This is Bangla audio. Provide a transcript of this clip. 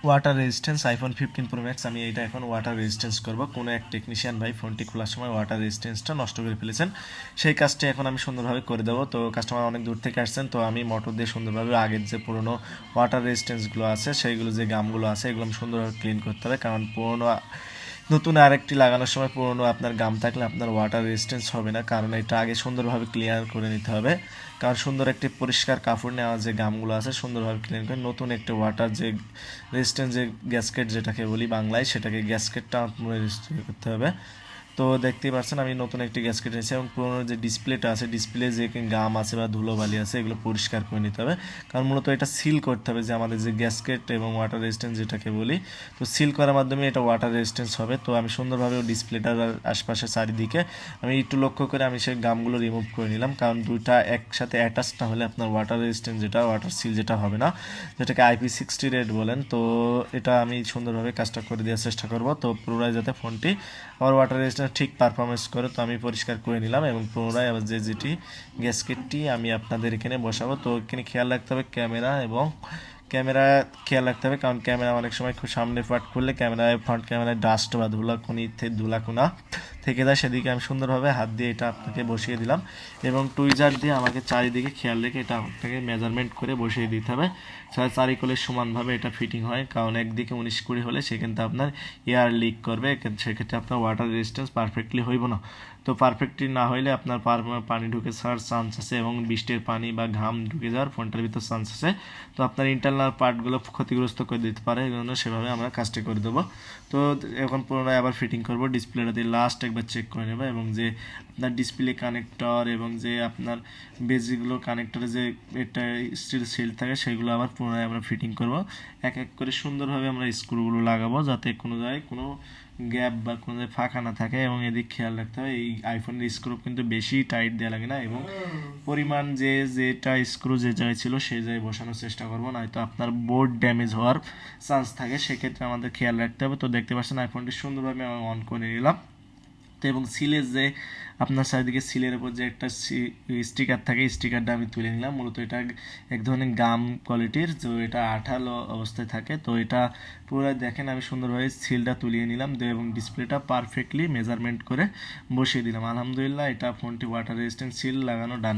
Water resistance iPhone 15 Pro Max। আমি এটা এখন ওয়াটার রেজিস্ট্যান্স করব। কোনো এক টেকনিশিয়ান ভাই ফোনটি খোলার সময় ওয়াটার রেজিস্ট্যান্সটা নষ্ট করে ফেলেছেন, সেই কাজটি এখন আমি সুন্দরভাবে করে দেবো। তো কাস্টমার অনেক দূর থেকে আসছেন, তো আমি মোটর দিয়ে সুন্দরভাবে আগের যে পুরনো ওয়াটার রেজিস্ট্যান্সগুলো আছে, সেইগুলো যে গামগুলো আছে এগুলো আমি সুন্দরভাবে ক্লিন করতে হবে। কারণ পুরনো নতুন আরেকটি লাগানোর সময় পুরনো আপনার গাম থাকলে আপনার ওয়াটার রেজিস্ট্যান্স হবে না, কারণ এটা আগে সুন্দরভাবে ক্লিয়ার করে নিতে হবে। কারণ সুন্দর একটি পরিষ্কার কাপড় নেওয়া যে গামগুলো আছে সুন্দরভাবে ক্লিন করে নতুন একটি ওয়াটার যে রেজিস্ট্যান্স যে গ্যাসকেট যেটাকে বলি বাংলায়, সেটাকে গ্যাসকেটটা আপনার রেজিস্টার করতে হবে। তো দেখতেই পাচ্ছেন আমি নতুন একটি গ্যাসকেট নিয়েছি, এবং পুরোনো যে ডিসপ্লেটা আছে, ডিসপ্লে যে গাম আছে বা ধুলোবালি আছে এগুলো পরিষ্কার করে নিতে হবে। কারণ মূলত এটা সিল করতে হবে, যে আমাদের যে গ্যাসকেট এবং ওয়াটার রেজিস্ট্যান্স যেটাকে বলি, তো সিল করার মাধ্যমে এটা ওয়াটার রেজিস্ট্যান্স হবে। তো আমি সুন্দরভাবে ডিসপ্লেটার আশপাশে চারিদিকে আমি একটু লক্ষ্য করে আমি সেই গামগুলো রিমুভ করে নিলাম, কারণ দুইটা একসাথে অ্যাটাচ না হলে আপনার ওয়াটার রেজিস্ট্যান্স যেটা ওয়াটার সিল যেটা হবে না, যেটাকে IP68 বলেন। তো এটা আমি সুন্দরভাবে কাজটা করে দেওয়ার চেষ্টা করব, তো পুরোটাই যাতে ফোনটি আমার ওয়াটার রেজিস্ট্যান্স ঠিক পারফরমেন্স করে। তো আমি পরিষ্কার করে নিলাম, এবং পুনরায় আবার যেটি গ্যাসকেটটি আমি আপনাদের এখানে বসাবো। তো এখানে খেয়াল রাখতে হবে ক্যামেরা খেয়াল রাখতে হবে, কারণ ক্যামেরা অনেক সময় খুব সামনে পার্ট করলে ক্যামেরায় ফ্রন্ট ক্যামেরায় ডাস্ট বা ধুলাকুনা থেকে যায়, সেদিকে আমি সুন্দরভাবে হাত দিয়ে এটা আপনাকে বসিয়ে দিলাম, এবং টুইজার দিয়ে আমাকে চারিদিকে খেয়াল রেখে এটা আপনাকে মেজারমেন্ট করে বসিয়ে দিতে হবে, চারিকোলে সমানভাবে এটা ফিটিং হয়। কারণ একদিকে 19-20 হলে সেক্ষেত্রে আপনার এয়ার লিক করবে, সেক্ষেত্রে আপনার ওয়াটার রেজিস্ট্যান্স পারফেক্টলি হইব না। তো পারফেক্টলি না হইলে আপনার পানি ঢুকে যাওয়ার চান্স আছে, এবং বৃষ্টির পানি বা ঘাম ঢুকে যাওয়ার ফোনটার ভিতর চান্স আছে। তো আপনার ইন্টারনাল পার্টগুলো ক্ষতিগ্রস্ত করে দিতে পারে, এই জন্য সেভাবে আমরা কাজটি করে দেবো। তো এখন পুনরায় আবার ফিটিং করব, ডিসপ্লেটা দিয়ে লাস্ট একবার চেক করে নেব, এবং যে আপনার ডিসপ্লে কানেক্টর এবং যে আপনার বেজিকগুলো কানেক্টরে যে এটা স্টিল সিল থাকে সেগুলো আবার পুনরায় আমরা ফিটিং করব। এক এক করে সুন্দরভাবে আমরা স্ক্রুগুলো লাগাবো, যাতে কোনো জায়গায় কোনো গ্যাপ বা কোনো জায়গায় ফাঁকা না থাকে, এবং এদিক খেয়াল রাখতে হবে এই আইফোনের স্ক্রু কিন্তু বেশি টাইট দেওয়া লাগে না, এবং পরিমাণ যেটা স্ক্রু যে জায়গায় ছিল সেই জায়গায় বসানোর চেষ্টা করবো, নয়তো আপনার বোর্ড ড্যামেজ হওয়ার চান্স থাকে, সেক্ষেত্রে আমাদের খেয়াল রাখতে হবে। তো দেখতে পাচ্ছেন আইফোনটি সুন্দরভাবে আমি অন করে নিলাম। তো এবং সিলের যে আপনার চারিদিকে সিলের উপর যে একটা স্টিকার থাকে, স্টিকারটা আমি তুলে নিলাম। মূলত এটা এক ধরনের গাম কোয়ালিটির, তো এটা আঠালো অবস্থায় থাকে। তো এটা পুরো দেখেন আমি সুন্দরভাবে সিলটা তুলিয়ে নিলাম, এবং ডিসপ্লেটা পারফেক্টলি মেজারমেন্ট করে বসিয়ে দিলাম। আলহামদুলিল্লাহ এটা ফোনটি ওয়াটার রেজিস্ট্যান্ট সিল লাগানো ডান।